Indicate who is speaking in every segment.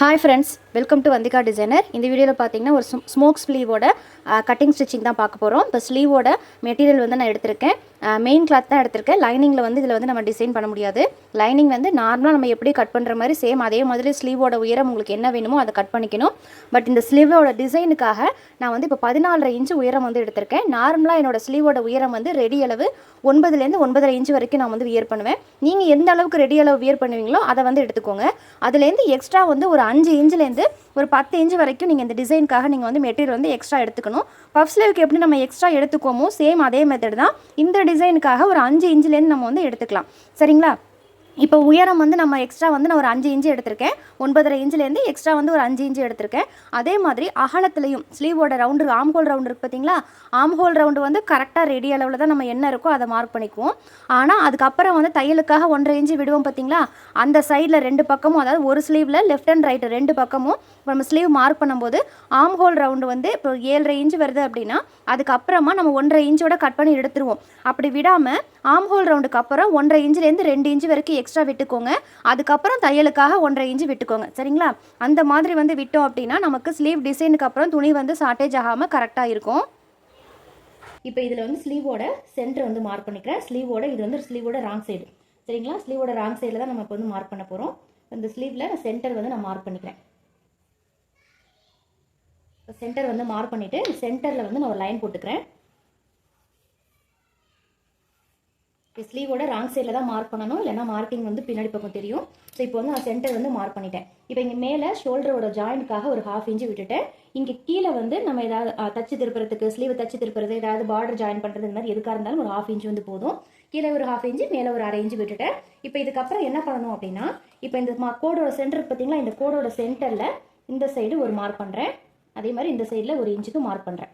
Speaker 1: Hi friends, welcome to Vanthika designer. இந்த வீடியோவில் பார்த்தீங்கன்னா ஒரு ஸ்மோக் ஸ்லீவோட கட்டிங் ஸ்டிச்சிங் தான் பார்க்க போகிறோம். இப்போ ஸ்லீவோட மெட்டீரியல் வந்து நான் எடுத்திருக்கேன். மெயின் கிளாத் தான் எடுத்திருக்கேன். லைனிங்கில் வந்து இதில் வந்து நம்ம டிசைன் பண்ண முடியாது. லைனிங் வந்து நார்மலாக நம்ம எப்படி கட் பண்ணுற மாதிரி சேம் அதே மாதிரி ஸ்லீவோட உயரம் உங்களுக்கு என்ன வேணுமோ அதை கட் பண்ணிக்கணும். பட் இந்த ஸ்லீவோட டிசைனுக்காக நான் வந்து இப்போ 14.5 இன்ச்சு உயரம் வந்து எடுத்திருக்கேன். நார்மலாக என்னோட ஸ்லீவோட உயரம் வந்து ரெடி அளவு 9லேருந்து 9.5 இன்ச்சு வரைக்கும் நான் வந்து வியர் பண்ணுவேன். நீங்கள் எந்த அளவுக்கு ரெடி அளவு வியர் பண்ணுவீங்களோ அதை வந்து எடுத்துக்கோங்க. அதுலேருந்து எக்ஸ்ட்ரா வந்து ஒரு 5 இன்ச்சுலேருந்து ஒரு 10 இன்ச்சு வரைக்கும் நீங்கள் இந்த டிசைனுக்காக நீங்கள் வந்து மெட்டீரியல் வந்து எக்ஸ்ட்ரா எடுத்துக்கணும். பஃப் ஸ்லீவுக்கு எப்படி நம்ம எக்ஸ்ட்ரா எடுத்துக்கோமோ சேம் அதே மெத்தட் தான் இந்த டிசைனுக்காக ஒரு 5 இன்ச்சுலேருந்து நம்ம வந்து எடுத்துக்கலாம். சரிங்களா? இப்போ உயரம் வந்து நம்ம எக்ஸ்ட்ரா வந்து நான் ஒரு 5 இன்ச்சு எடுத்திருக்கேன். 9.5 இன்ச்சுலேருந்து எக்ஸ்ட்ரா வந்து ஒரு 5 இன்ச்சு எடுத்திருக்கேன். அதே மாதிரி அகலத்துலையும் ஸ்லீவோட ரவுண்டு ஆம் ஹோல் ரவுண்டு இருக்குது பார்த்தீங்களா? ஆம் ஹோல் ரவுண்டு வந்து கரெக்டாக ரெடி அளவில் தான் நம்ம என்ன இருக்கோ அதை மார்க் பண்ணிக்குவோம். ஆனால் அதுக்கப்புறம் வந்து தையலுக்காக 1.5 இன்ச்சு விடுவோம் பார்த்தீங்களா? அந்த சைடில் 2 பக்கமும், அதாவது ஒரு ஸ்லீவில் லெஃப்ட் அண்ட் ரைட்டு 2 பக்கமும் இப்போ நம்ம ஸ்லீவ் மார்க் பண்ணும்போது ஆம் ஹோல் ரவுண்டு வந்து இப்போ 7.5 இன்ச்சு வருது அப்படின்னா அதுக்கப்புறமா நம்ம 1.5 இன்ச்சோட கட் பண்ணி எடுத்துருவோம். அப்படி விடாமல் ஆம் ஹோல் ரவுண்டுக்கு அப்புறம் 1.5 இன்ச்சுலேருந்து 2 இன்ச்சு வரைக்கும் எக்ஸ்ட்ரா விட்டுக்கோங்க. அதுக்கப்புறம் தையலுக்காக 1.5 இன்ச்சு விட்டுக்கோங்க. சரிங்களா? அந்த மாதிரி வந்து விட்டோம் அப்படின்னா நமக்கு ஸ்லீவ் டிசைனுக்கு அப்புறம் துணி வந்து ஷார்ட்டேஜ் ஆகாமல் கரெக்டாக இருக்கும். இப்போ இதில் வந்து ஸ்லீவோட சென்டர் வந்து மார்க் பண்ணிக்கிறேன். ஸ்லீவோட இது வந்து ஸ்லீவோட ராங் சைடு. சரிங்களா? ஸ்லீவோட ராங் சைடில் தான் நம்ம இப்போ வந்து மார்க் பண்ண போகிறோம். இந்த ஸ்லீவில் சென்டர் வந்து நான் மார்க் பண்ணிக்கிறேன். சென்டர் வந்து மார்க் பண்ணிவிட்டு சென்டரில் வந்து நான் ஒரு லைன் போட்டுக்கிறேன். ஸ்லீவோட ராங் சைடில் தான் மார்க் பண்ணணும், இல்லைனா மார்க்கிங் வந்து பின்னாடி பக்கம் தெரியும். ஸோ இப்போ வந்து நான் சென்டர் வந்து மார்க் பண்ணிட்டேன். இப்போ இங்கே மேலே ஷோல்டரோட ஜாயிண்ட்காக ஒரு 1/2 இன்ச்சு விட்டுட்டேன். இங்கே கீழே வந்து நம்ம ஏதாவது தச்சு திருப்புறதுக்கு, ஸ்லீவை தச்சு திருப்புறது, ஏதாவது பார்டர் ஜாயின் பண்ணுறது, இந்த மாதிரி எதுக்காக இருந்தாலும் ஒரு 1/2 இன்ச்சு வந்து போதும். கீழே ஒரு 1/2 இன்ச்சு, மேலே ஒரு 1/2 இன்ச்சு விட்டுட்டேன். இப்போ இதுக்கப்புறம் என்ன பண்ணணும் அப்படின்னா, இப்போ இந்த கோடோட சென்டர் பார்த்தீங்களா? இந்த கோடோட சென்டரில் இந்த சைடு ஒரு மார்க் பண்ணுறேன். அதே மாதிரி இந்த சைடில் 1 இன்ச்சுக்கு மார்க் பண்ணுறேன்.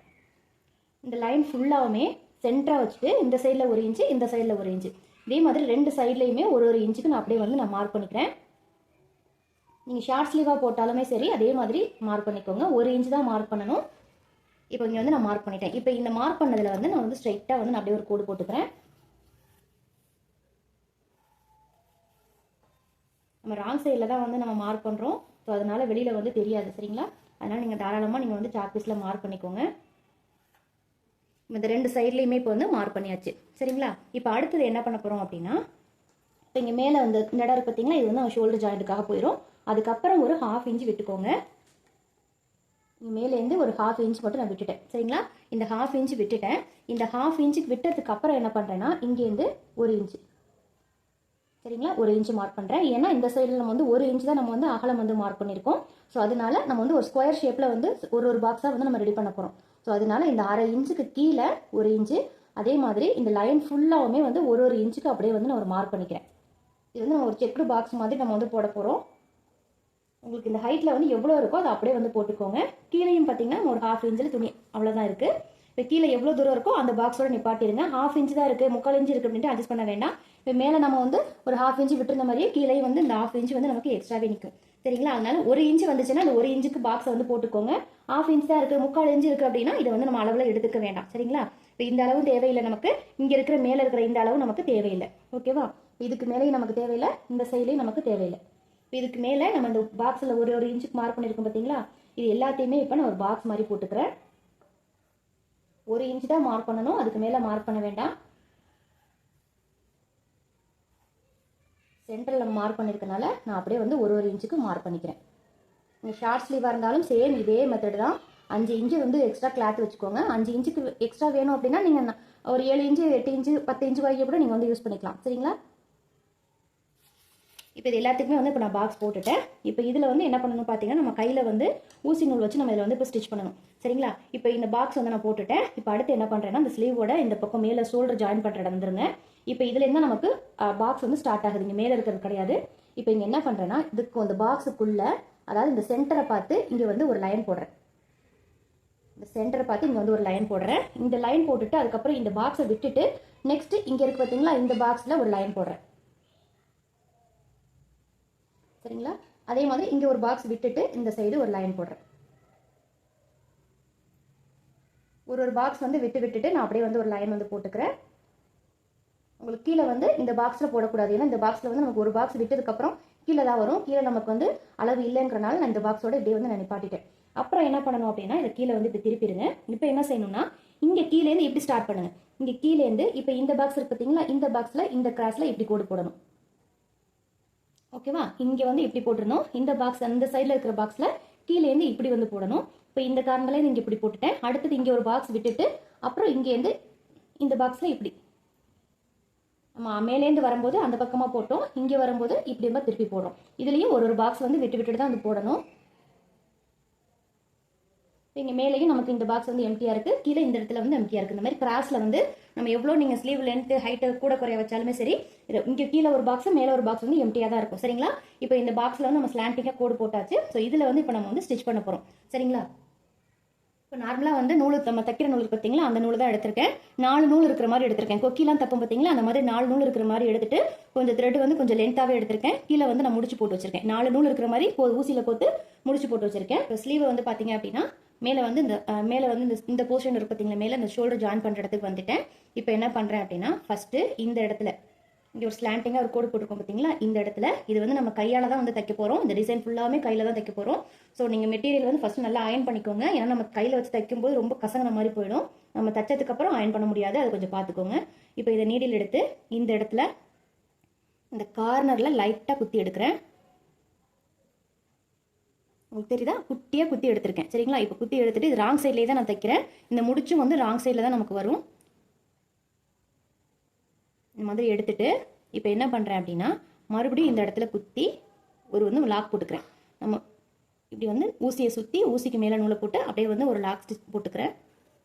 Speaker 1: இந்த லைன் ஃபுல்லாகவுமே சென்டராக வச்சுட்டு இந்த சைடில் 1 இன்ச்சு, இந்த சைடில் 1 இன்ச்சு, இதே மாதிரி 2 சைட்லையுமே ஒரு இன்ச்சுக்கு நான் அப்படியே வந்து நான் மார்க் பண்ணிக்கிறேன். நீங்கள் ஷார்ட் ஸ்லீவாக போட்டாலுமே சரி அதே மாதிரி மார்க் பண்ணிக்கோங்க. 1 இன்ச்சு தான் மார்க் பண்ணணும். இப்போ இங்கே வந்து நான் மார்க் பண்ணிட்டேன். இப்போ இந்த மார்க் பண்ணதில் வந்து நான் வந்து ஸ்ட்ரைட்டாக வந்து நான் அப்படியே ஒரு கோடு போட்டுக்கிறேன். நம்ம ராங் சைடில் தான் வந்து நம்ம மார்க் பண்ணுறோம். ஸோ அதனால் வெளியில் வந்து தெரியாது. சரிங்களா? அதனால் நீங்கள் தாராளமாக நீங்கள் வந்து சாக் பீஸில் மார்க் பண்ணிக்கோங்க. இந்த 2 சைட்லேயுமே இப்போ வந்து மார்க் பண்ணியாச்சு. சரிங்களா? இப்போ அடுத்தது என்ன பண்ண போகிறோம் அப்படின்னா, இப்போ இங்கே மேலே வந்து இந்த இடம் இருக்குது பார்த்தீங்களா? இது வந்து நம்ம ஷோல்டர் ஜாயிண்ட்டுக்காக போயிடும். அதுக்கப்புறம் ஒரு 1/2 இன்ச்சு விட்டுக்கோங்க. இங்கே மேலேருந்து ஒரு 1/2 இன்ச் மட்டும் நான் விட்டுட்டேன். சரிங்களா? இந்த 1/2 இன்ச்சு விட்டுட்டேன். இந்த 1/2 இன்ச்சுக்கு விட்டதுக்கு அப்புறம் என்ன பண்ணுறேன்னா, இங்கேருந்து 1 இன்ச்சு. சரிங்களா? 1 இன்ச்சு மார்க் பண்ணுறேன். ஏன்னா இந்த சைடில் நம்ம வந்து 1 இன்ச்சு தான் நம்ம வந்து அகலம் வந்து மார்க் பண்ணியிருக்கோம். ஸோ அதனால நம்ம வந்து ஒரு ஸ்கொயர் ஷேப்பில் வந்து ஒரு பாக்ஸாக வந்து நம்ம ரெடி பண்ண போகிறோம். ஸோ அதனால இந்த 1/2 இன்ச்சுக்கு கீழே 1 இன்ச்சு, அதே மாதிரி இந்த லைன் ஃபுல்லாகவுமே வந்து ஒரு இன்ச்சுக்கு அப்படியே வந்து நான் ஒரு மார்க் பண்ணிக்கிறேன். இது வந்து நம்ம ஒரு செக்குடு பாக்ஸ் மாதிரி நம்ம வந்து போட போகிறோம். உங்களுக்கு இந்த ஹைட்டில் வந்து எவ்வளோ இருக்கோ அதை அப்படியே வந்து போட்டுக்கோங்க. கீழேயும் பார்த்தீங்கன்னா ஒரு 1/2 இன்ச்சில் துணி அவ்வளோதான் இருக்குது. இப்போ கீழே எவ்வளோ தூரம் இருக்கோ அந்த பாக்ஸோட நிப்பாட்டிடுங்க. 1/2 இன்ச்சு தான் இருக்குது, 3/4 இன்ச்சு இருக்குது அப்படின்ட்டு அட்ஜஸ்ட் பண்ண வேண்டாம். இப்போ மேலே நம்ம வந்து ஒரு 1/2 இன்ச்சு விட்டுருந்த மாதிரியே கீழே வந்து இந்த 1/2 இன்ச்சு வந்து நமக்கு எக்ஸ்ட்ராவே நிற்கும். சரிங்களா? அதனால 1 இன்ச்சு வந்துச்சுன்னா அந்த 1 இன்ச்சுக்கு பாக்ஸை வந்து போட்டுக்கோங்க. 1/2 இன்ச்சு தான் இருக்குது, 3/4 இன்ச்சு இருக்குது அப்படின்னா இதை வந்து நம்ம அளவில் எடுத்துக்க வேண்டாம். சரிங்களா? இப்போ இந்த அளவு தேவையில்லை நமக்கு. இங்கே இருக்கிற மேலே இருக்கிற இந்த அளவு நமக்கு தேவையில்லை. ஓகேவா? இதுக்கு மேலேயும் நமக்கு தேவையில்லை, இந்த சைட்லேயும் நமக்கு தேவையில்லை. இப்போ இதுக்கு மேலே நம்ம இந்த பாக்ஸில் ஒரு இன்ச்சுக்கு மார்க் பண்ணியிருக்கோம் பார்த்தீங்களா? இது எல்லாத்தையுமே இப்போ நான் ஒரு பாக்ஸ் மாதிரி போட்டுக்கிறேன். 1 இன்ச்சு தான் மார்க் பண்ணணும், அதுக்கு மேலே மார்க் பண்ண வேண்டாம். சென்டரில் மார்க் பண்ணியிருக்கனால நான் அப்படியே வந்து ஒரு இன்ச்சுக்கு மார்க் பண்ணிக்கிறேன். நீங்கள் ஷார்ட் ஸ்லீவாக இருந்தாலும் சேம் இதே மெத்தட் தான். 5 இன்ச்சு வந்து எக்ஸ்ட்ரா கிளாத் வச்சுக்கோங்க. 5 இன்ச்சுக்கு எக்ஸ்ட்ரா வேணும் அப்படின்னா நீங்கள் ஒரு 7 இன்ச்சு, 8 இன்ச்சு, 10 இன்ச்சு வரைக்கும் கூட நீங்கள் வந்து யூஸ் பண்ணிக்கலாம். சரிங்களா? இப்போ இது எல்லாத்துக்குமே வந்து இப்போ நான் பாக்ஸ் போட்டுட்டேன். இப்போ இதில் வந்து என்ன பண்ணணும் பார்த்தீங்கன்னா, நம்ம கையில் வந்து ஊசி நூல் வச்சு நம்ம இதில் வந்து இப்போ ஸ்டிச் பண்ணணும். சரிங்களா? இப்போ இந்த பாக்ஸ் வந்து நான் போட்டுட்டேன். இப்போ அடுத்து என்ன பண்ணுறேன்னா, இந்த ஸ்லீவோட இந்த பக்கம் மேலே ஷோல்டர் ஜாயின் பண்ணுற இடம் வந்துருங்க. இப்போ இதுலேருந்து நமக்கு பாக்ஸ் வந்து ஸ்டார்ட் ஆகுது. இங்கே மேலே இருக்கிறது கிடையாது. இப்போ இங்கே என்ன பண்ணுறேன்னா, இதுக்கு அந்த பாக்ஸுக்குள்ளே, அதாவது இந்த சென்டரை பார்த்து இங்கே வந்து ஒரு லைன் போடுறேன். இந்த சென்டரை பார்த்து இங்கே வந்து ஒரு லைன் போடுறேன். இந்த லைன் போட்டுட்டு அதுக்கப்புறம் இந்த பாக்ஸை விட்டுட்டு நெக்ஸ்ட்டு இங்கே இருக்குது பார்த்தீங்களா? இந்த பாக்ஸில் ஒரு லைன் போடுறேன். சரிங்களா? அதே மாதிரி இங்கே ஒரு பாக்ஸ் விட்டுட்டு இந்த சைடு ஒரு லைன் போடுறேன். ஒரு பாக்ஸ் வந்து விட்டுட்டு நான் அப்படியே வந்து ஒரு லைன் வந்து போட்டுக்கிறேன். உங்களுக்கு கீழே வந்து இந்த பாக்ஸில் போடக்கூடாது. ஏன்னா இந்த பாக்ஸில் வந்து நமக்கு ஒரு பாக்ஸ் விட்டதுக்கப்புறம் கீழே தான் வரும். கீழே நமக்கு வந்து அளவு இல்லைங்கிறனால நான் இந்த பாக்ஸோட இப்படியே வந்து நான் நிப்பாட்டிட்டேன். அப்புறம் என்ன பண்ணணும் அப்படின்னா இதை கீழே வந்து இப்படி திருப்பிடுங்க. இப்போ என்ன செய்யணும்னா இங்கே கீழேருந்து இப்படி ஸ்டார்ட் பண்ணுங்க. இங்கே கீழேருந்து இப்போ இந்த பாக்ஸ் இருக்கு பார்த்தீங்களா, இந்த பாக்ஸில் இந்த கிராஸில் இப்படி கோடு போடணும். ஓகேவா, இங்கே வந்து இப்படி போட்டுருந்தோம். இந்த பாக்ஸ் அந்த சைடில் இருக்கிற பாக்ஸில் கீழேருந்து இப்படி வந்து போடணும். இப்போ இந்த கார்னர்லேருந்து இங்கே இப்படி போட்டுட்டேன். அடுத்தது இங்கே ஒரு பாக்ஸ் விட்டுட்டு அப்புறம் இங்கேருந்து இந்த பாக்ஸில் இப்படி நம்ம மேலேருந்து வரும்போது அந்த பக்கமாக போட்டோம், இங்கே வரும்போது இப்படி திருப்பி போடுறோம். இதுலேயும் ஒரு பாக்ஸ் வந்து விட்டு விட்டுட்டு தான் வந்து போடணும். இங்கே மேலேயும் நமக்கு இந்த பாக்ஸ் வந்து எம்டியாக இருக்குது, கீழே இந்த இடத்துல வந்து எம்டியாக இருக்குது. இந்த மாதிரி கிராஸில் வந்து நம்ம எவ்வளோ நீங்கள் ஸ்லீவ் லென்த்து ஹைட்டை கூட குறைய வச்சாலுமே சரி, இங்கே கீழே ஒரு பாக்ஸ் மேலே ஒரு பாக்ஸ் வந்து எம்டியாக தான் இருக்கும். சரிங்களா, இப்போ இந்த பாக்ஸில் வந்து நம்ம ஸ்லாண்டிங்காக கோடு போட்டாச்சு. ஸோ இதில் வந்து இப்போ நம்ம வந்து ஸ்டிச் பண்ண போகிறோம். சரிங்களா, இப்போ நார்மலாக வந்து நூல் நம்ம தைக்கிற நூல் பார்த்தீங்களா, அந்த நூல் தான் எடுத்திருக்கேன். 4 நூல் இருக்கிற மாதிரி எடுத்திருக்கேன். கொக்கிலாம் தப்போம் பார்த்தீங்களா, அந்த மாதிரி 4 நூல் இருக்கிற மாதிரி எடுத்துட்டு கொஞ்சம் த்ரெட் வந்து கொஞ்சம் லென்த்தாகவே எடுத்திருக்கேன். கீழே வந்து நான் முடிச்சு போட்டு வச்சிருக்கேன். 4 நூல் இருக்கிற மாதிரி ஊசியில் போட்டு முடிச்சு போட்டு வச்சிருக்கேன். இப்போ ஸ்லீவை வந்து பார்த்தீங்க அப்படின்னா மேலே வந்து இந்த போர்ஷன் இருக்கு பார்த்தீங்களா, மேலே இந்த ஷோல்டர் ஜாயின் பண்ணுற இடத்துக்கு வந்துட்டேன். இப்போ என்ன பண்ணுறேன் அப்படின்னா ஃபஸ்ட்டு இந்த இடத்துல இங்கே ஒரு ஸ்லாண்டிங்காக ஒரு கோடு போட்டுருக்கோம் பார்த்தீங்களா, இந்த இடத்துல இது வந்து நம்ம கையால் தான் வந்து தைக்க போகிறோம். இந்த டிசைன் ஃபுல்லாமே கையில் தான் தைக்க போகிறோம். ஸோ நீங்கள் மெட்டீரியல் வந்து ஃபஸ்ட்டு நல்லா அயன் பண்ணிக்கோங்க. ஏன்னா நம்ம கையில் வச்சு தைக்கும்போது ரொம்ப கசங்கின மாதிரி போயிடும். நம்ம தைச்சதுக்கப்புறம் அயன் பண்ண முடியாது, அது கொஞ்சம் பார்த்துக்கோங்க. இப்போ இதை நீடில் எடுத்து இந்த இடத்துல இந்த கார்னரில் லைட்டாக குத்தி எடுக்கிறேன். உங்களுக்கு தெரியுதா, குட்டியாக குத்தி எடுத்திருக்கேன். சரிங்களா, இப்போ குத்தி எடுத்துட்டு இது ராங் சைட்லேயே தான் நான் தைக்கிறேன். இந்த முடிச்சும் வந்து ராங் சைடில் தான் நமக்கு வரும். இந்த மாதிரி எடுத்துட்டு இப்போ என்ன பண்ணுறேன் அப்படின்னா மறுபடியும் இந்த இடத்துல குத்தி ஒரு வந்து லாக் போட்டுக்கிறேன். நம்ம இப்படி வந்து ஊசியை சுற்றி ஊசிக்கு மேலே நூலை போட்டு அப்படியே வந்து ஒரு லாக் ஸ்டிச் போட்டுக்கிறேன்.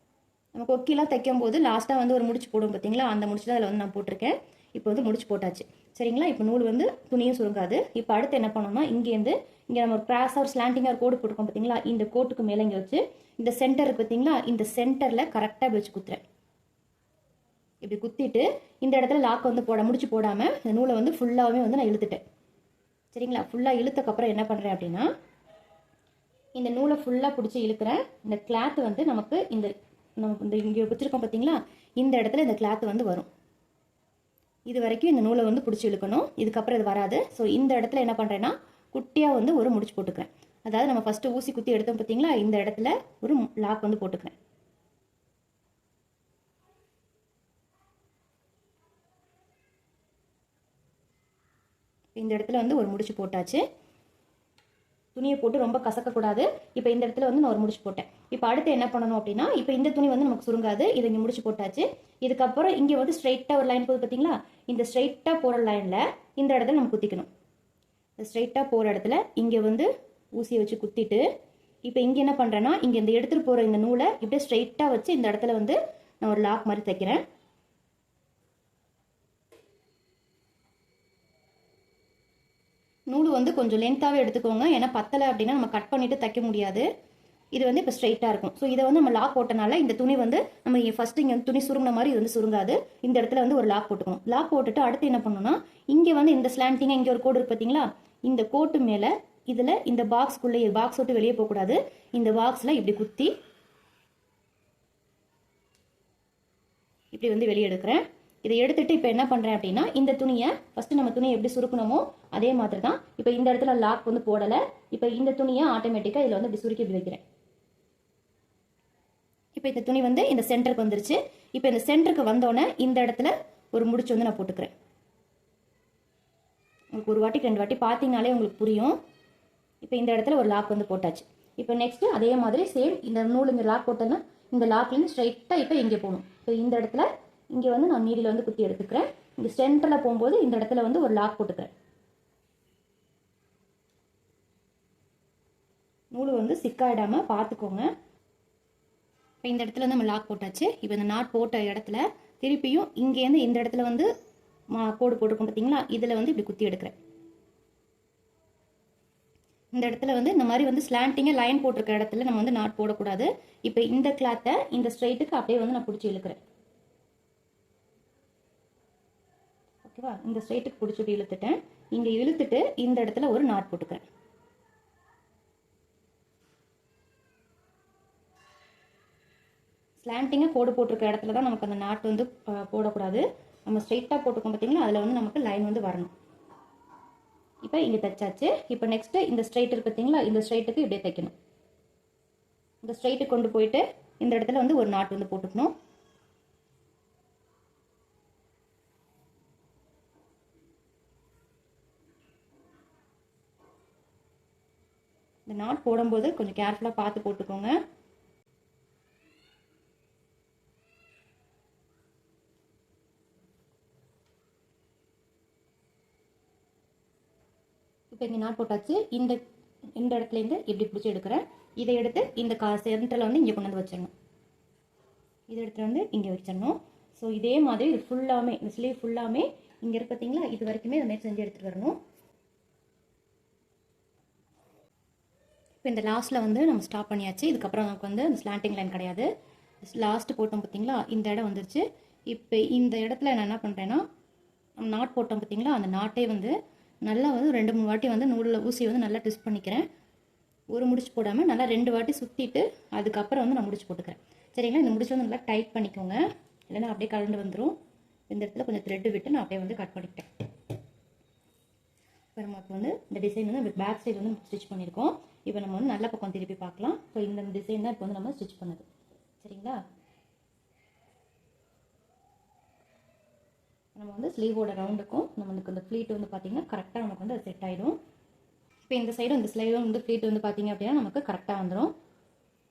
Speaker 1: நம்ம கொக்கிலாம் தைக்கும் போது லாஸ்ட்டாக வந்து ஒரு முடிச்சு போடும் பார்த்தீங்களா, அந்த முடிச்சு தான் அதில் வந்து நான் போட்டிருக்கேன். இப்போ வந்து முடிச்சு போட்டாச்சு. சரிங்களா, இப்போ நூல் வந்து துணியும் சுருங்காது. இப்போ அடுத்து என்ன பண்ணணும்னா இங்கேருந்து இங்கே நம்ம ஒரு கிராஸாக ஒரு ஸ்லாண்டிங்காக ஒரு கோடு போட்டுருக்கோம் பார்த்தீங்களா, இந்த கோட்டுக்கு மேலே இங்கே வச்சு இந்த சென்டர் இருக்கு பார்த்தீங்களா, இந்த சென்டரில் கரெக்டாக வச்சு குத்துறேன். இப்படி குத்திட்டு இந்த இடத்துல லாக் வந்து முடிச்சு போடாமல் இந்த நூலை வந்து ஃபுல்லாகவே வந்து நான் இழுத்துட்டேன். சரிங்களா, ஃபுல்லாக இழுத்தக்கப்புறம் என்ன பண்ணுறேன் அப்படின்னா இந்த நூலை ஃபுல்லாக பிடிச்சி இழுக்கிறேன். இந்த கிளாத் வந்து நமக்கு இந்த இங்கே வச்சுருக்கோம் பார்த்தீங்களா, இந்த இடத்துல இந்த கிளாத் வந்து வரும். இது வரைக்கும் இந்த நூலை வந்து பிடிச்சி இழுக்கணும். இதுக்கப்புறம் இது வராது. ஸோ இந்த இடத்துல என்ன பண்ணுறேன்னா குட்டியாக வந்து ஒரு முடிச்சு போட்டுக்கிறேன். அதாவது நம்ம ஃபஸ்ட்டு ஊசி குத்தி எடுத்தோம் பார்த்தீங்களா, இந்த இடத்துல ஒரு லாக் வந்து போட்டுக்கிறேன். இந்த இடத்துல வந்து ஒரு முடிச்சு போட்டாச்சு. துணியை போட்டு ரொம்ப கசக்கக்கூடாது. இப்போ இந்த இடத்துல வந்து நான் ஒரு முடிச்சு போட்டேன். இப்போ அடுத்து என்ன பண்ணணும் அப்படின்னா இப்போ இந்த துணி வந்து நமக்கு சுருங்காது. இதை இங்கே முடிச்சு போட்டாச்சு. இதுக்கப்புறம் இங்கே வந்து ஸ்ட்ரைட்டாக ஒரு லைன் போகுது பார்த்தீங்களா, இந்த ஸ்ட்ரைட்டாக போகிற லைனில் இந்த இடத்துல நம்ம குத்திக்கணும். இந்த ஸ்ட்ரைட்டாக போகிற இடத்துல இங்கே வந்து ஊசியை வச்சு குத்திட்டு இப்போ இங்கே என்ன பண்ணுறேன்னா இங்கே இந்த எடுத்துகிட்டு போகிற இந்த நூலை இப்படியே ஸ்ட்ரைட்டாக வச்சு இந்த இடத்துல வந்து நான் ஒரு லாக் மாதிரி தைக்கிறேன். நூல் வந்து கொஞ்சம் லென்த்தாகவே எடுத்துக்கோங்க. ஏன்னா பத்தலை அப்படின்னா நம்ம கட் பண்ணிவிட்டு தைக்க முடியாது. இது வந்து இப்போ ஸ்ட்ரைட்டாக இருக்கும். ஸோ இதை வந்து நம்ம லாக் போட்டனால இந்த துணி வந்து நம்ம ஃபஸ்ட்டு இங்கே துணி சுருங்கின மாதிரி இது வந்து சுருங்காது. இந்த இடத்துல வந்து ஒரு லாக் போட்டுக்கணும். லாக் போட்டுட்டு அடுத்து என்ன பண்ணணும்னா இங்கே வந்து இந்த ஸ்லாண்டிங்காக இங்கே ஒரு கோடு இருக்கு பார்த்தீங்களா, இந்த கோட்டு மேலே இதில் இந்த பாக்ஸ்க்குள்ளே பாக்ஸ் விட்டு வெளியே போகக்கூடாது. இந்த பாக்ஸில் இப்படி குத்தி இப்படி வந்து வெளியே எடுக்கிறேன். இதை எடுத்துட்டு இப்போ என்ன பண்ணுறேன் அப்படின்னா இந்த துணியை ஃபஸ்ட்டு நம்ம துணியை எப்படி சுருக்கணுமோ அதே மாதிரி தான் இப்போ இந்த இடத்துல லாக் வந்து போடலை. இப்போ இந்த துணியை ஆட்டோமேட்டிக்காக இதில் வந்து இப்படி சுருக்கி இப்படி வைக்கிறேன். இப்போ இந்த துணி வந்து இந்த சென்டருக்கு வந்துருச்சு. இப்போ இந்த சென்டருக்கு வந்தோடனே இந்த இடத்துல ஒரு முடிச்சு வந்து நான் போட்டுக்கிறேன். உங்களுக்கு ஒரு வாட்டி 2 வாட்டி பார்த்தீங்கனாலே உங்களுக்கு புரியும். இப்போ இந்த இடத்துல ஒரு லாக் வந்து போட்டாச்சு. இப்போ நெக்ஸ்ட்டு அதே மாதிரி சேம் இந்த நூல் இங்கே லாக் போட்டோன்னா இந்த லாக்லேருந்து ஸ்ட்ரைட்டாக இப்போ இங்கே போகணும். இப்போ இந்த இடத்துல இங்கே வந்து நான் நீடில் வந்து குத்தி எடுத்துக்கிறேன். இங்கே சென்டரில் போகும்போது இந்த இடத்துல வந்து ஒரு லாக் போட்டுக்கிறேன். நூல் வந்து சிக்காயிடாமல் பார்த்துக்கோங்க. இப்போ இந்த இடத்துல நம்ம லாக் போட்டாச்சு. இப்போ இந்த நாட் போட்ட இடத்துல திருப்பியும் இங்கேருந்து இந்த இடத்துல வந்து கோடு போட்டுருக்கோம் பார்த்தீங்களா, இதில் வந்து இப்படி குத்தி எடுக்கிறேன். இந்த இடத்துல வந்து இந்த மாதிரி வந்து ஸ்லாண்டிங்காக லைன் போட்டிருக்க இடத்துல நம்ம வந்து நாட் போடக்கூடாது. இப்போ இந்த கிளாத்தை இந்த ஸ்ட்ரைட்டுக்கு அப்படியே வந்து நான் பிடிச்சி இழுக்கிறேன். ஓகேவா, இந்த ஸ்ட்ரைட்டுக்கு பிடிச்சிட்டு இழுத்துட்டேன். இங்கே இழுத்துட்டு இந்த இடத்துல ஒரு நாட் போட்டுக்கிறேன். ஸ்லாண்டிங்காக கோடு போட்டிருக்க இடத்துல தான் நமக்கு அந்த நாட் வந்து போடக்கூடாது. நம்ம ஸ்ட்ரைட்டாக போட்டுக்கோம் பார்த்தீங்களா, அதில் வந்து நமக்கு லைன் வந்து வரணும். இப்போ இங்கே தைச்சாச்சு. இப்போ நெக்ஸ்ட்டு இந்த ஸ்ட்ரைட் இருக்குது பார்த்தீங்களா, இந்த ஸ்ட்ரைட்டுக்கு இப்படியே தைக்கணும். இந்த ஸ்ட்ரைட்டுக்கு கொண்டு போயிட்டு இந்த இடத்துல வந்து ஒரு நாட் வந்து போட்டுக்கணும். இந்த நாட் போடும்போது கொஞ்சம் கேர்ஃபுல்லாக பார்த்து போட்டுக்கோங்க. இப்போ இங்கே நாட் போட்டாச்சு. இந்த இடத்துலேருந்து இப்படி பிடிச்சி எடுக்கிறேன். இதை எடுத்து இந்த சென்டரில் வந்து இங்கே கொண்டு வந்து வச்சிடணும். இதை எடுத்துகிட்டு வந்து இங்கே வச்சிடணும். ஸோ இதே மாதிரி இது ஃபுல்லாமே, இந்த ஸ்லீவ் ஃபுல்லாமே இங்கே இருக்கு பார்த்தீங்களா, இது வரைக்குமே இந்த மாதிரி செஞ்சு எடுத்துகிட்டு வரணும். இப்போ இந்த லாஸ்ட்டில் வந்து நம்ம ஸ்டாப் பண்ணியாச்சு. இதுக்கப்புறம் நமக்கு வந்து அந்த ஸ்லாண்டிங் லைன் கிடையாது. லாஸ்ட்டு போட்டோம் பார்த்தீங்களா, இந்த இடம் வந்துருச்சு. இப்போ இந்த இடத்துல நான் என்ன பண்ணுறேன்னா, நம்ம நாட் போட்டோம் பார்த்தீங்களா, அந்த நாட்டே வந்து நல்லா வந்து 2-3 வாட்டி வந்து நூலில் ஊசி வந்து நல்லா ட்விஸ்ட் பண்ணிக்கிறேன். ஒரு முடிச்சு போடாமல் நல்லா 2 வாட்டி சுற்றிட்டு அதுக்கப்புறம் வந்து நான் முடிச்சு போட்டுக்கிறேன். சரிங்களா? இந்த முடிச்சு வந்து நல்லா டைட் பண்ணிக்கோங்க, இல்லைன்னா அப்படியே கலந்து வந்துடும். இந்த இடத்துல கொஞ்சம் த்ரெட்டு விட்டு நான் அப்படியே வந்து கட் பண்ணிக்கிட்டேன். இப்போ நமக்கு வந்து இந்த டிசைன் வந்து பேக் சைடு வந்து ஸ்டிச் பண்ணியிருக்கோம். இப்போ நம்ம வந்து நல்ல பக்கம் திருப்பி பார்க்கலாம். ஸோ இந்த டிசைன் தான் இப்போ வந்து நம்ம ஸ்டிச் பண்ணது. சரிங்களா? நம்ம வந்து ஸ்லீவோட ரவுண்டுக்கும் நம்மளுக்கு இந்த ஃப்ளீட் வந்து பார்த்திங்கன்னா கரெக்டாக நமக்கு வந்து அது செட் ஆகிடும். இப்போ இந்த சைடும் இந்த ஸ்லைடும் வந்து ஃப்ளீட் வந்து பார்த்திங்க அப்படின்னா நமக்கு கரெக்டாக வந்துடும்.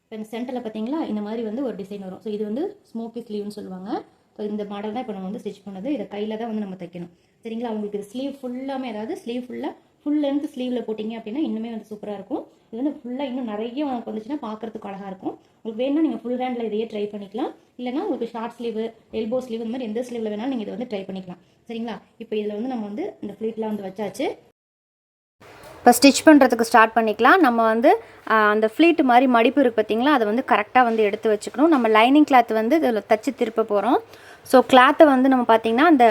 Speaker 1: இப்போ இந்த சென்டரில் பார்த்தீங்களா இந்த மாதிரி வந்து ஒரு டிசைன் வரும். ஸோ இது வந்து ஸ்மோக்கி ஸ்லீவ்னு சொல்லுவாங்க. ஸோ இந்த மாடல் தான் இப்போ நம்ம வந்து ஸ்டிச் பண்ணது. இதை கையில் தான் வந்து நம்ம தைக்கணும். சரிங்களா? உங்களுக்கு இது ஸ்லீவ் ஃபுல்லாமே, அதாவது ஸ்லீவ் ஃபுல்லாக ஃபுல் லென்த் ஸ்லீவில் போட்டிங்க அப்படின்னா இன்னுமே வந்து சூப்பராக இருக்கும். இது வந்து ஃபுல்லாக இன்னும் நிறைய உங்களுக்கு வந்துச்சுன்னா பார்க்குறதுக்கு அழகாக இருக்கும். உங்களுக்கு வேணும்னா நீங்கள் ஃபுல் ஹேண்டில் இதையே ட்ரை பண்ணிக்கலாம். இல்லைனா உங்களுக்கு ஷார்ட் ஸ்லீவு, எல்போ ஸ்லீவ், இந்த மாதிரி எந்த ஸ்லீவில் வேணாலும் நீங்கள் இதை வந்து ட்ரை பண்ணிக்கலாம். சரிங்களா? இப்போ இதில் வந்து நம்ம வந்து இந்த ஃப்ளீட்லாம் வந்து வச்சாச்சு. இப்போ ஸ்டிச் பண்ணுறதுக்கு ஸ்டார்ட் பண்ணிக்கலாம். நம்ம வந்து அந்த ஃப்ளீட் மாதிரி மடிப்பு இருக்குது பார்த்தீங்களா, அதை வந்து கரெக்டாக வந்து எடுத்து வச்சுக்கணும். நம்ம லைனிங் கிளாத் வந்து இதில் தச்சு திருப்ப போகிறோம். ஸோ கிளாத்தை வந்து நம்ம பார்த்திங்கன்னா அந்த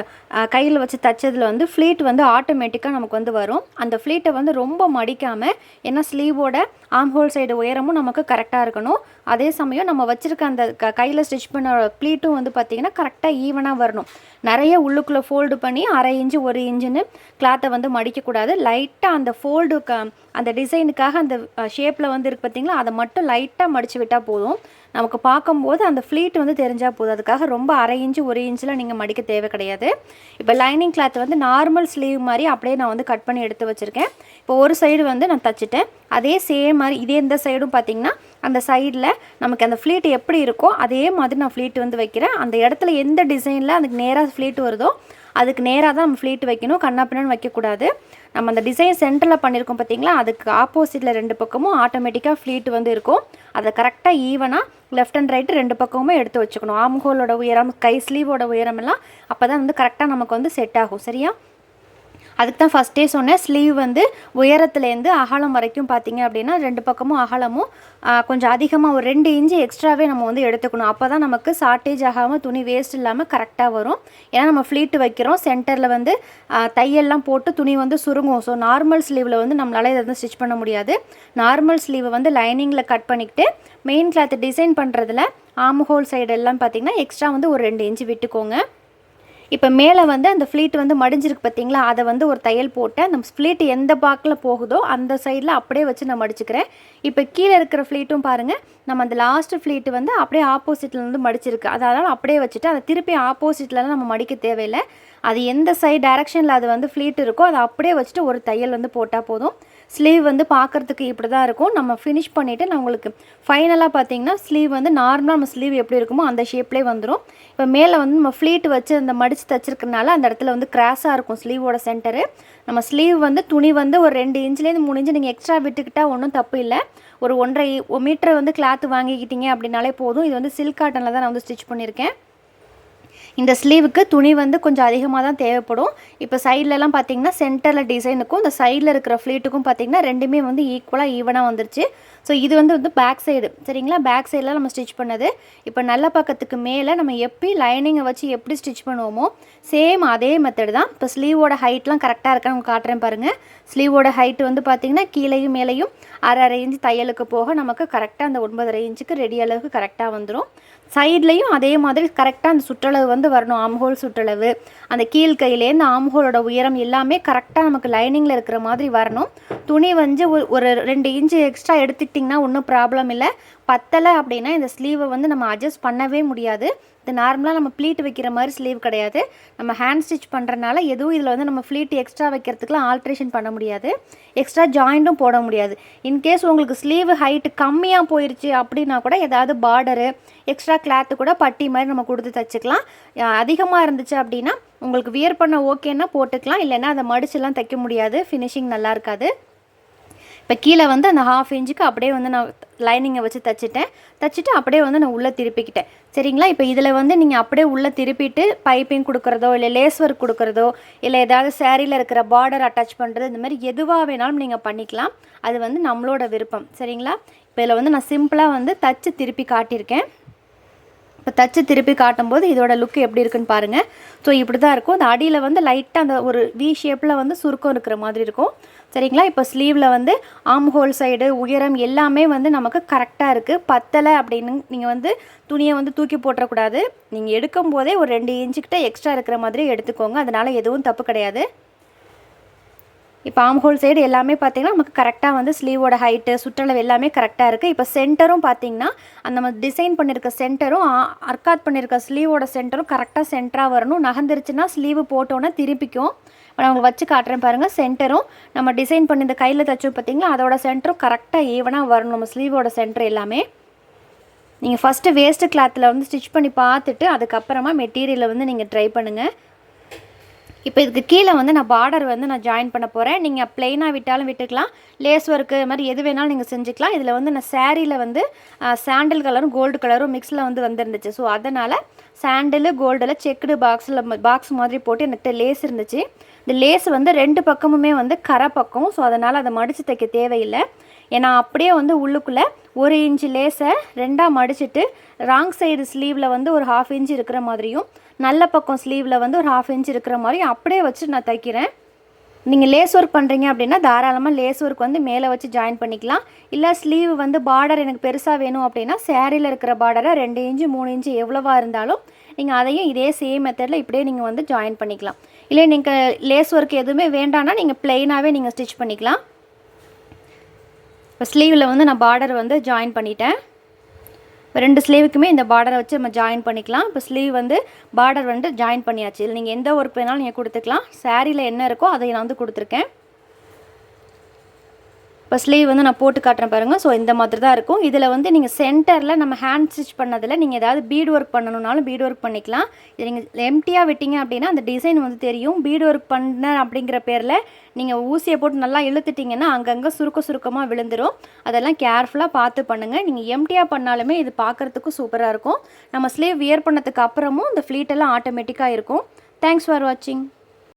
Speaker 1: கையில் வச்சு தைச்சதில் வந்து ஃப்ளீட் வந்து ஆட்டோமேட்டிக்காக நமக்கு வந்து வரும். அந்த ஃப்ளீட்டை வந்து ரொம்ப மடிக்காமல், ஏன்னா ஸ்லீவோட ஆர்ம் ஹோல் சைடு உயரமும் நமக்கு கரெக்டாக இருக்கணும். அதே சமயம் நம்ம வச்சுருக்க அந்த கையில் ஸ்டிச் பண்ண ப்ளீட்டும் வந்து பார்த்திங்கன்னா கரெக்டாக ஈவனாக வரணும். நிறைய உள்ளுக்குள்ளே ஃபோல்டு பண்ணி 1/2 இன்ச்சு 1 இன்ச்சுன்னு கிளாத்தை வந்து மடிக்கக்கூடாது. லைட்டாக அந்த ஃபோல்டுக்கு அந்த டிசைனுக்காக அந்த ஷேப்பில் வந்து இருக்குது பார்த்திங்களா, அதை மட்டும் லைட்டாக மடித்து விட்டால் போதும். நமக்கு பார்க்கும்போது அந்த ஃப்ளீட் வந்து தெரிஞ்சால் போதும். அதுக்காக ரொம்ப 1/2 இன்ச்சு 1 இன்ச்சில் நீங்கள் மடிக்க தேவை கிடையாது. இப்போ லைனிங் கிளாத் வந்து நார்மல் ஸ்லீவ் மாதிரி அப்படியே நான் வந்து கட் பண்ணி எடுத்து வச்சுருக்கேன். இப்போ ஒரு சைடு வந்து நான் தச்சுட்டேன். அதே சேம் மாதிரி இதே இந்த சைடும் பார்த்திங்கன்னா அந்த சைடில் நமக்கு அந்த ஃப்ளீட் எப்படி இருக்கோ அதே மாதிரி நான் ஃப்ளீட் வந்து வைக்கிறேன். அந்த இடத்துல எந்த டிசைனில் அதுக்கு நேராக ஃப்ளீட் வருதோ அதுக்கு நேராக தான் நம்ம ஃப்ளீட் வைக்கணும். கண்ணாப்பின்னு வைக்கக்கூடாது. நம்ம அந்த டிசைன் சென்டரில் பண்ணியிருக்கோம் பார்த்திங்களா, அதுக்கு ஆப்போசிட்டில் 2 பக்கமும் ஆட்டோமேட்டிக்காக ஃப்ளீட் வந்து இருக்கும். அதை கரெக்டாக ஈவனாக லெஃப்ட் அண்ட் ரைட்டு 2 பக்கமுமே எடுத்து வச்சுக்கணும். ஆர்ம் ஹோலோட உயரம், கை ஸ்லீவோட உயரம் எல்லாம் அப்போ தான் வந்து கரெக்டாக நமக்கு வந்து செட் ஆகும். சரியா? அதுக்கு தான் ஃபஸ்ட்டே சொன்னேன், ஸ்லீவ் வந்து உயரத்துலேருந்து அகலம் வரைக்கும் பார்த்திங்க அப்படின்னா 2 பக்கமும் அகலமும் கொஞ்சம் அதிகமாக ஒரு 2 இன்ச்சு எக்ஸ்ட்ராவே நம்ம வந்து எடுத்துக்கணும். அப்போ தான் நமக்கு ஷார்ட்டேஜ் ஆகாமல் துணி வேஸ்ட் இல்லாமல் கரெக்டாக வரும். ஏன்னா நம்ம ஃப்ளீட் வைக்கிறோம், சென்டரில் வந்து தையெல்லாம் போட்டு துணி வந்து சுருங்கும். ஸோ நார்மல் ஸ்லீவில் வந்து நம்மளால் இதை வந்து ஸ்டிச் பண்ண முடியாது. நார்மல் ஸ்லீவை வந்து லைனிங்கில் கட் பண்ணிக்கிட்டு மெயின் கிளாத் டிசைன் பண்ணுறதுல ஆர்ம் ஹோல் சைடு எல்லாம் பார்த்திங்கன்னா எக்ஸ்ட்ரா வந்து ஒரு 2 இன்ச்சு விட்டுக்கோங்க. இப்போ மேலே வந்து அந்த ஃப்ளீட் வந்து மடிஞ்சிருக்கு பார்த்தீங்களா, அதை வந்து ஒரு தையல் போட்டு அந்த ஃப்ளீட் எந்த பாக்கில் போகுதோ அந்த சைடில் அப்படியே வச்சு நான் மடிச்சுக்கிறேன். இப்போ கீழே இருக்கிற ஃப்ளீட்டும் பாருங்கள், நம்ம அந்த லாஸ்ட் ஃப்ளீட் வந்து அப்படியே ஆப்போசிட்டில் வந்து மடிச்சிருக்கு. அதனால் அப்படியே வச்சுட்டு அதை திருப்பி ஆப்போசிட்லலாம் நம்ம மடிக்க தேவையில்லை. அது எந்த சைடு டைரெக்ஷனில் அது வந்து ஃப்ளீட் இருக்கோ அதை அப்படியே வச்சுட்டு ஒரு தையல் வந்து போட்டால் போதும். ஸ்லீவ் வந்து பார்க்குறதுக்கு இப்படி தான் இருக்கும். நம்ம ஃபினிஷ் பண்ணிவிட்டு நான் உங்களுக்கு ஃபைனலாக பார்த்தீங்கன்னா ஸ்லீவ் வந்து நார்மலாக நம்ம ஸ்லீவ் எப்படி இருக்குமோ அந்த ஷேப்லேயே வந்துடும். இப்போ மேலே வந்து நம்ம ஃப்ளீட் வச்சு அந்த மடித்து தைச்சிருக்கனால அந்த இடத்துல வந்து கிராஸாக இருக்கும் ஸ்லீவோட சென்டரு. நம்ம ஸ்லீவ் வந்து துணி வந்து ஒரு 2 இன்ச்லேருந்து 3 இன்ச்சு நீங்கள் எக்ஸ்ட்ரா விட்டுக்கிட்டால் ஒன்றும் தப்பு இல்லை. ஒரு 1.5 மீட்டர் வந்து கிளாத் வாங்கிக்கிட்டீங்க அப்படின்னாலே போதும். இது வந்து சில்க் காட்டனில் தான் நான் வந்து ஸ்டிச் பண்ணியிருக்கேன். இந்த ஸ்லீவுக்கு துணி வந்து கொஞ்சம் அதிகமாக தான் தேவைப்படும். இப்போ சைட்லலாம் பார்த்திங்கன்னா சென்டரில் டிசைனுக்கும் இந்த சைடில் இருக்கிற ஃப்ளீட்டுக்கும் பார்த்திங்கன்னா ரெண்டுமே வந்து ஈக்குவலாக ஈவனாக வந்துருச்சு. ஸோ இது வந்து பேக் சைடு. சரிங்களா? பேக் சைடில் நம்ம ஸ்டிச் பண்ணது. இப்போ நல்ல பக்கத்துக்கு மேலே நம்ம எப்படி லைனிங்கை வச்சு எப்படி ஸ்டிச் பண்ணுவோமோ சேம் அதே மெத்தட் தான். இப்போ ஸ்லீவோட ஹைட்லாம் கரெக்டாக இருக்கான்னு உங்களுக்கு காட்டுறேன் பாருங்கள். ஸ்லீவோட ஹைட்டு வந்து பார்த்திங்கன்னா கீழேயும் மேலேயும் 1/2 இன்ச்சு தையலுக்கு போக நமக்கு கரெக்டாக அந்த 9.5 இன்ச்சுக்கு ரெடி அளவுக்கு கரெக்டாக வந்துடும். சைட்லேயும் அதே மாதிரி கரெக்டாக அந்த சுற்றளவு வந்து வரணும். ஆம்ஹோல் சுற்றளவு, அந்த கீழ் கையிலேருந்து ஆம்ஹோலோட உயரம் எல்லாமே கரெக்டாக நமக்கு லைனிங்கில் இருக்கிற மாதிரி வரணும். துணி வந்து ஒரு 2 இன்ச்சு எக்ஸ்ட்ரா எடுத்துக்கிட்டிங்கன்னா ஒன்றும் ப்ராப்ளம் இல்லை. பத்தலை அப்படின்னா இந்த ஸ்லீவை வந்து நம்ம அட்ஜஸ்ட் பண்ணவே முடியாது. இது நார்மலாக நம்ம ப்ளீட் வைக்கிற மாதிரி ஸ்லீவ் கிடையாது. நம்ம ஹேண்ட் ஸ்டிச் பண்ணுறனால எதுவும் இதில் வந்து நம்ம ப்ளீட் எக்ஸ்ட்ரா வைக்கிறதுக்குலாம் ஆல்ட்ரேஷன் பண்ண முடியாது. எக்ஸ்ட்ரா ஜாயிண்ட்டும் போட முடியாது. இன்கேஸ் உங்களுக்கு ஸ்லீவ் ஹைட்டு கம்மியாக போயிடுச்சு அப்படின்னா கூட ஏதாவது பார்டரு எக்ஸ்ட்ரா கிளாத்து கூட பட்டி மாதிரி நம்ம கொடுத்து தைச்சிக்கலாம். அதிகமாக இருந்துச்சு அப்படின்னா உங்களுக்கு வியர் பண்ண ஓகேன்னா போட்டுக்கலாம், இல்லைன்னா அதை மடிச்சுலாம் தைக்க முடியாது, ஃபினிஷிங் நல்லா இருக்காது. இப்போ கீழே வந்து அந்த 1/2 இன்ச்சுக்கு அப்படியே வந்து நான் லைனிங்கை வச்சு தைச்சிட்டு அப்படியே வந்து நான் உள்ளே திருப்பிக்கிட்டேன். சரிங்களா? இப்போ இதில் வந்து நீங்கள் அப்படியே உள்ளே திருப்பிட்டு பைப்பிங் கொடுக்குறதோ இல்லை லேஸ் ஒர்க் கொடுக்குறதோ இல்லை ஏதாவது சேரீயில் இருக்கிற பார்டர் அட்டாச் பண்ணுறது, இந்த மாதிரி எதுவாக வேணாலும் நீங்கள் பண்ணிக்கலாம். அது வந்து நம்மளோட விருப்பம். சரிங்களா? இப்போ இதில் வந்து நான் சிம்பிளாக வந்து தச்சு திருப்பி காட்டியிருக்கேன். இப்போ தச்சு திருப்பி காட்டும்போது இதோட லுக் எப்படி இருக்குன்னு பாருங்கள். ஸோ இப்படி தான் இருக்கும். அந்த அடியில் வந்து லைட்டாக அந்த ஒரு வி ஷேப்பில் வந்து சுருக்கம் இருக்கிற மாதிரி இருக்கும். சரிங்களா? இப்போ ஸ்லீவில் வந்து ஆம்ஹோல் சைடு உயரம் எல்லாமே வந்து நமக்கு கரெக்டாக இருக்குது. பத்தலை அப்படின்னு நீங்கள் வந்து துணியை வந்து தூக்கி போட்டுறக்கூடாது. நீங்கள் எடுக்கும் போதே ஒரு 2 இன்ச்சுக்கிட்ட எக்ஸ்ட்ரா இருக்கிற மாதிரி எடுத்துக்கோங்க. அதனால் எதுவும் தப்பு கிடையாது. இப்போ ஆம்ஹோல் சைடு எல்லாமே பார்த்திங்கன்னா நமக்கு கரெக்டாக வந்து ஸ்லீவோட ஹைட்டு சுற்றளவு எல்லாமே கரெக்டாக இருக்குது. இப்போ சென்டரும் பார்த்திங்கன்னா அந்த நம்ம டிசைன் பண்ணியிருக்க சென்டரும் அர்க்காத் பண்ணியிருக்க ஸ்லீவோட சென்டரும் கரெக்டாக சென்டராக வரணும். நகர்ந்துருச்சுன்னா ஸ்லீவு போட்டோன்னே திருப்பிக்கும். இப்போ நான் உங்களுக்கு வச்சு காட்டுறேன் பாருங்கள். சென்டரும் நம்ம டிசைன் பண்ணி இந்த கையில் தைச்சோம் பார்த்திங்களா, அதோட சென்டரும் கரெக்டாக ஈவனாக வரணும். நம்ம ஸ்லீவோட சென்டர் எல்லாமே நீங்கள் ஃபஸ்ட்டு வேஸ்ட்டு கிளாத்தில் வந்து ஸ்டிச் பண்ணி பார்த்துட்டு அதுக்கப்புறமா மெட்டீரியலை வந்து நீங்கள் ட்ரை பண்ணுங்கள். இப்போ இதுக்கு கீழே வந்து நான் பார்டர் வந்து நான் ஜாயின் பண்ண போகிறேன். நீங்கள் ப்ளெயினாக விட்டாலும் விட்டுக்கலாம், லேஸ் ஒர்க்கு இது மாதிரி எது வேணாலும் நீங்கள் செஞ்சுக்கலாம். இதில் வந்து நான் சேரீயில் வந்து சாண்டில் கலரும் கோல்டு கலரும் மிக்ஸில் வந்து வந்துருந்துச்சு. ஸோ அதனால் சாண்டில் கோல்டில் செக்குடு பாக்ஸ் மாதிரி போட்டு என்கிட்ட லேஸ் இருந்துச்சு. இந்த லேஸ் வந்து 2 பக்கமுமே வந்து கரை பக்கம். ஸோ அதனால் அதை மடித்து தைக்க தேவையில்லை. ஏன்னா அப்படியே வந்து உள்ளுக்குள்ளே 1 இன்ச்சு லேஸை 2ஆக மடிச்சுட்டு ராங் சைடு ஸ்லீவில் வந்து ஒரு 1/2 இன்ச் இருக்கிற மாதிரியும் நல்ல பக்கம் ஸ்லீவில் வந்து ஒரு 1/2 இன்ச் இருக்கிற மாதிரியும் அப்படியே வச்சு நான் தைக்கிறேன். நீங்கள் லேஸ் ஒர்க் பண்ணுறீங்க அப்படின்னா தாராளமாக லேஸ் ஒர்க் வந்து மேலே வச்சு ஜாயின் பண்ணிக்கலாம். இல்லை ஸ்லீவ் வந்து பார்டர் எனக்கு பெருசாக வேணும் அப்படின்னா சேரீயில் இருக்கிற பார்டரை 2 இன்ச்சு 3 இன்ச்சு எவ்வளோவா இருந்தாலும் நீங்கள் அதையும் இதே சேம் மெத்தடில் இப்படியே நீங்கள் வந்து ஜாயின் பண்ணிக்கலாம். இல்லை நீங்கள் லேஸ் ஒர்க் எதுவுமே வேண்டான்னா நீங்கள் ப்ளெயினாகவே நீங்கள் ஸ்டிச் பண்ணிக்கலாம். இப்போ ஸ்லீவில் வந்து நான் பார்டர் வந்து ஜாயின் பண்ணிட்டேன். இப்போ 2 ஸ்லீவுக்குமே இந்த பார்டரை வச்சு நம்ம ஜாயின் பண்ணிக்கலாம். இப்போ ஸ்லீவ் வந்து பார்டர் வந்து ஜாயின் பண்ணியாச்சு. இல்லை நீங்கள் எந்த ஒர்க் வேணாலும் நீங்கள் கொடுத்துக்கலாம். சாரியில் என்ன இருக்கோ அதை நான் வந்து கொடுத்துருக்கேன். இப்போ ஸ்லீவ் வந்து நான் போட்டு காட்டுறேன் பாருங்கள். ஸோ இந்த மாதிரி தான் இருக்கும். இதில் வந்து நீங்கள் சென்டரில் நம்ம ஹேண்ட் ஸ்டிச் பண்ணதில் நீங்கள் ஏதாவது பீட் ஒர்க் பண்ணணுன்னாலும் பீட் ஒர்க் பண்ணிக்கலாம். இது நீங்கள் எம்டியாக விட்டீங்க அப்படின்னா அந்த டிசைன் வந்து தெரியும். பீட் ஒர்க் பண்ண அப்படிங்கிற பேரில் நீங்கள் ஊசியை போட்டு நல்லா இழுத்துட்டிங்கன்னா அங்கங்கே சுருக்கமாக விழுந்துடும். அதெல்லாம் கேர்ஃபுல்லாக பார்த்து பண்ணுங்கள். நீங்கள் எம்டியாக பண்ணாலுமே இது பார்க்குறதுக்கும் சூப்பராக இருக்கும். நம்ம ஸ்லீவ் வியர் பண்ணதுக்கு அப்புறமும் இந்த ஃப்ளீட்டெல்லாம் ஆட்டோமேட்டிக்காக இருக்கும். தேங்க்ஸ் ஃபார் வாட்சிங்.